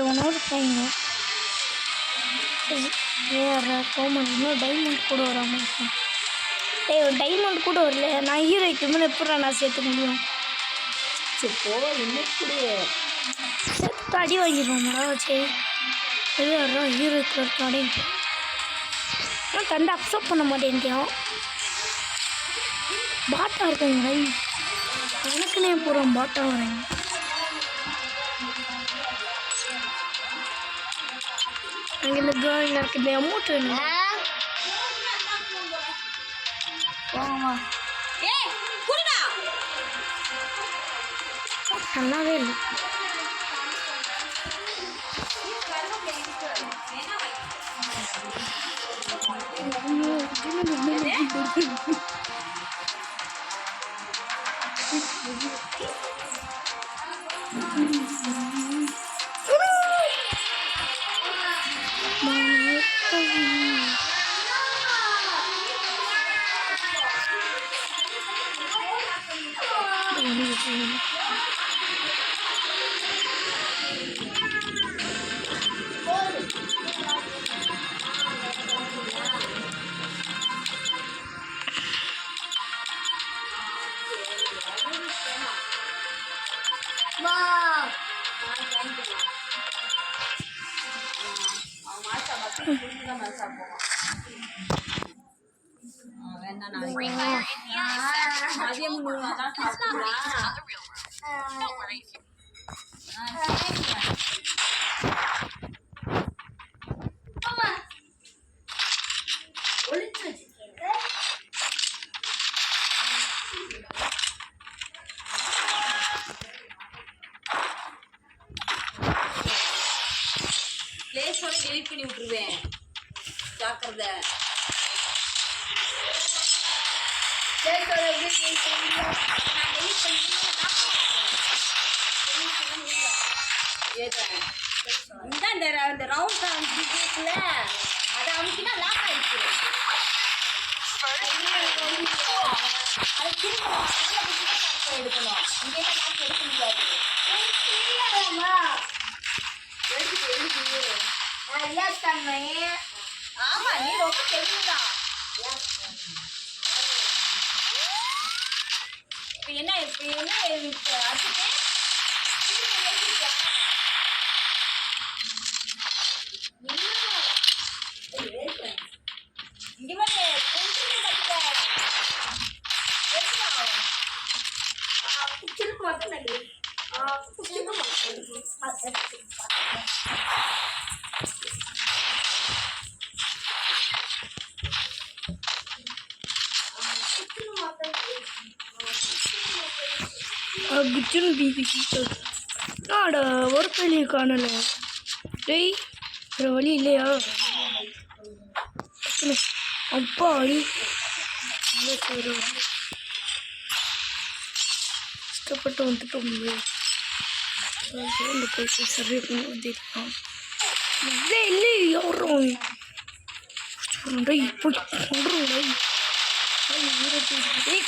ஒன்னொரு பையங்க வேறு கோமன் இன்னும் டைமண்ட் கூட வராமல் இருக்கேன். டைமண்ட் கூட வரல. நான் ஹீரோய்க்கு மேலே எப்படி நான் சேர்த்துக்க முடியும்? சரி போ, இன்னும் கூட சேர்த்து அடி வாங்கிடுவோம்டா. சரி வேறு ஹீரோய்க்கு இருக்காடே. ஆனால் தண்டை அக்செப்ட் பண்ண மாட்டேன்ட்டியான். பாட்டாக இருக்கேங்க எனக்குன்னே போகிறோம். பாட்டாக வரேங்க. அங்கே இந்த கேர்ள் எனக்கு இந்த அமௌண்ட் வேணும். நல்லாவே இல்லை. டெலிட் பண்ணி விட்டுருவேன். ஜாக்கிரதை. இந்த ரவுண்ட் இருக்குல்ல, அதை அமுக்கினா லாக் ஆயிடுச்சு. அது திரும்ப எடுக்கணும். இங்கே லாக் எடுக்க முடியாது. ஆமா, நீ ரொம்ப தெரியுதான். இப்ப என்ன அடிச்சுட்டு இங்க மாதிரி மட்டும் நடி. குச்சுன்னு பிபிசி நாடா ஒரு பள்ளியை காணலை. டேய் வேறு வழி இல்லையா? அப்பா அடி கஷ்டப்பட்டு வந்துட்டோம். இந்த போய் சர்வே பண்ணி வந்துருக்கான். இல்லை இல்லை யாரும் இப்போ கொண்டுருவோம்.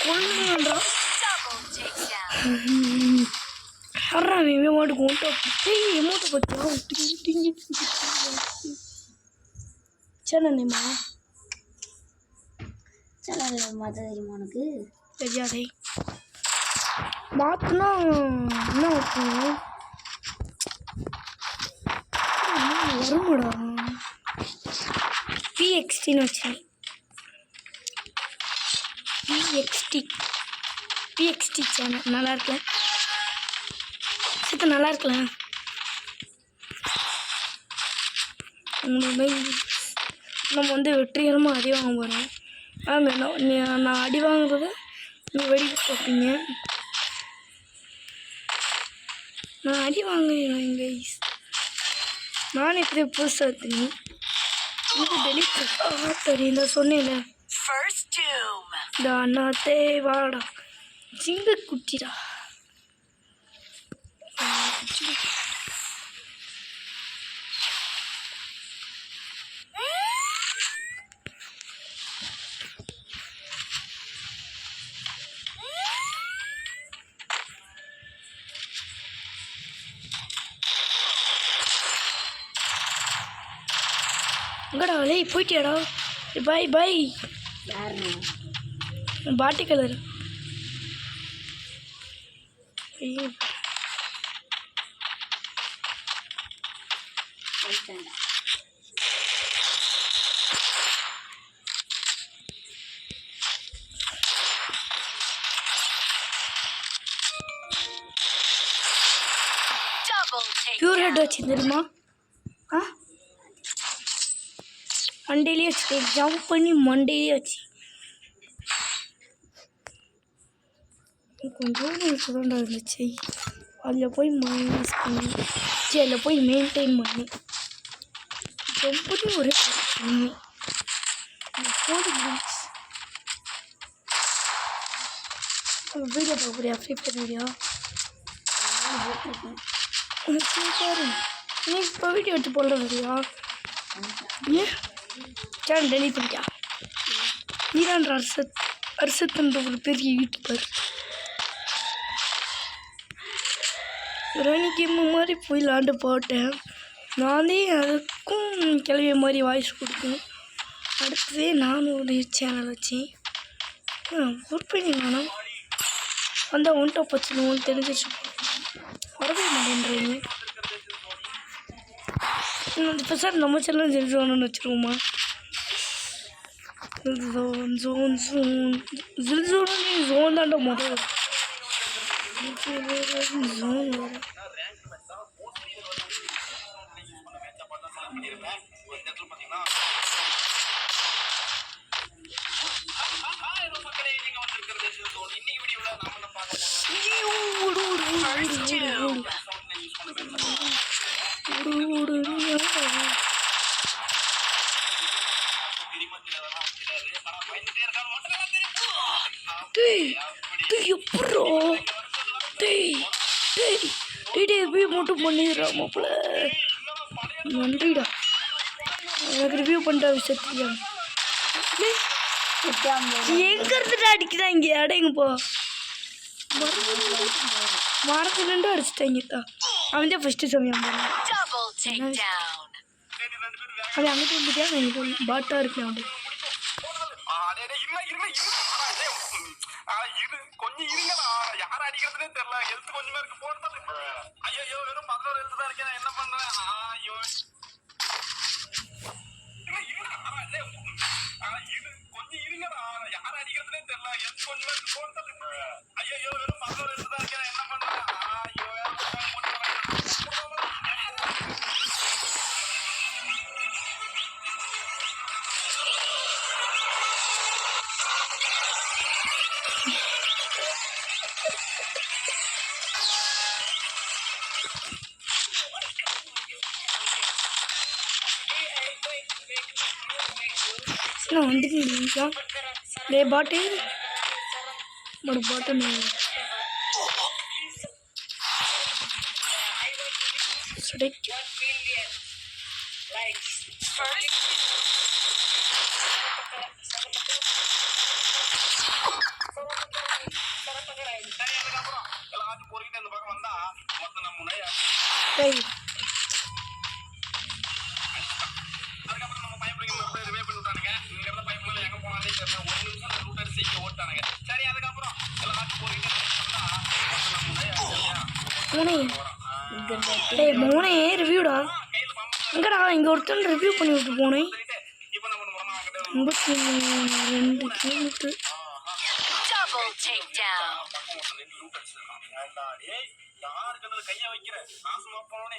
கொள்ளுங்கன்றா யாரான் இவன் மாட்டுக்கு ஒன்ட்டா எமௌண்ட்டை பற்றி சேனல்மா சேனல் மாற்ற தெரியுமா உனக்கு? தெரியாதே. மாற்றினா என்ன வைக்கணும்? வருமாடா பிஎக்ஸ்டின்னு வச்சேன். பிஎக்ஸ்டி சேனல் நல்லா இருக்கேன். சித்த நல்லா இருக்கலாம். நம்ம வந்து வெற்றிகரமாக அடி வாங்க போகிறோம். நான் அடி வாங்குறத நீ வெடிக்க பார்ப்பீங்க. நான் அடி வாங்குறேன் கைஸ். நான் இப்படி புதுசாக தெரியும். இது டெலிட் தெரியும். சொன்னேன்ல First doom. தானாத்தே வாடா சிங்க குட்டிடா எங்கடா லேய் போயிட்டியாடா பாய் பாய் யாரு பாட்டி கலர் போயிட்டாங்க பியூர் ஹெட் வச்சு தெரியுமா ஆ மண்டையிலே வச்சு ஜம்ப் பண்ணி மண்டையிலே வச்சு கொஞ்சம் சுரண்டா இருந்துச்சு அதில் போய் மைனஸ் பண்ணி அதில் போய் மெயின்டைன் பண்ணி ஜம்ப் பண்ணி ஒரே பண்ணி போது வீடியோ பார்க்குறியா ஃப்ரீ ஃபயர் வீடியோ சரி நீ இப்போ வீடியோ எடுத்து போடுற வரியா ஏன் சேனல் டெலிட் பண்ணிட்டியா நீதான்ற அர்ஷத்ன்ற ஒரு பெரிய யூடியூபர் ராணி கேம் மாதிரி போய் விளாண்டு போட்டேன் நானே அதுக்கும் கிளவிய மாதிரி வாய்ஸ் கொடுக்கணும் அடுத்ததே நானும் ஒரு சேனல் வச்சேன் ஒர்க் பண்ணி வேணாம் வந்தால் ஒன்ட்டா பச்சுன்னு தெரிஞ்சிச்சு வரவே மாட்டேன்றீங்க இப்போ சார் நம்ம சேனல் ஜில்ஜோன்னு வச்சுருவோமா ஜோன் ஜோன் தாண்டா முதல் ஜோன் வர எப்படா ரிவ்யூ மட்டும் பண்ணிடுறா மாப்பிள்ள நன்றிடா எனக்கு ரிவ்யூ பண்ணுற விஷயத்தையா எங்க இருந்துட்டு அடிக்குதா இங்கே அடைங்கப்போ மரத்துல நின்று அடிச்சுட்டாங்கத்தா அவன் தான் ஃபஸ்ட்டு சமயம் அவன் அங்கிட்ட வந்துட்டியா நான் இங்கே பாட்டாக இருக்கேன் அவன் கொஞ்சம் இருங்களா யார் அடிக்கிறதுனே தெரியல ஹெல்த் கொஞ்சமா இருக்கு போறது ஐயோ வெறும் 11 ஹெல்த் தான் இருக்கேன் என்ன பண்றேன் ஐயோ கொஞ்சம் இருங்கடா யார் அடிக்கிறதுனே தெரியல ஹெல்த் கொஞ்சமா இருக்கு போறது ஐயோ வெறும் 11 ஹெல்த் தான் இருக்கேன் என்ன பண்றேன் ஐயோ நான் வந்துருக்கீங்களா லே பாட்டு ஒரு பாட்டு சுடைக்கு எல்லாரும் பொறுக்கிட்டு இந்த பக்கம் வந்தா மொத்தம் நம்ம முன்னாடி அதுக்கப்புறம் நம்ம பையன் ரிவே பண்ணி விட்டானுங்க இங்க இருந்த பையன் எங்க போனாலே தெரியல 1 நிமிஷம் அந்த ரூட் அடிச்சு இங்க ஓட்டானுங்க சரி அதுக்கப்புறம் எல்லாரும் பொறுக்கிட்டு வந்தா மொத்தம் நம்ம முனை மோனே ரிவ்யூடா எங்கடா இங்கே ஒருத்தன் ரிவ்யூ பண்ணி விட்டு போனேன் 52 கிலோமீட்டர் யாருக்கு கைய வைக்கிற நாசமா போனே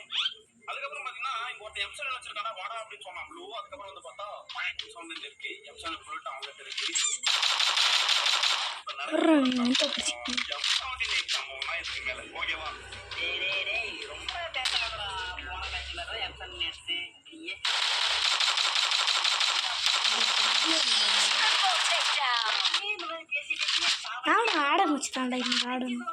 அதுக்கப்புறம் பாத்தீங்கன்னா இங்க ஒருத்த எம்சன் வச்சிருக்கானா வாடா அப்படின்னு சொன்னான் ப்ளூ அதுக்கப்புறம் வந்து பார்த்தா சவுண்ட் இருக்கு எம்சன் புல்லட் அவங்க இருக்கு மேல ஓகேவா ரொம்ப போன மேட்ச்ல தான் எம்சன் நேத்து நானும் ஆட வச்சுட்டான்டா இன்னைக்கு ஆடணும்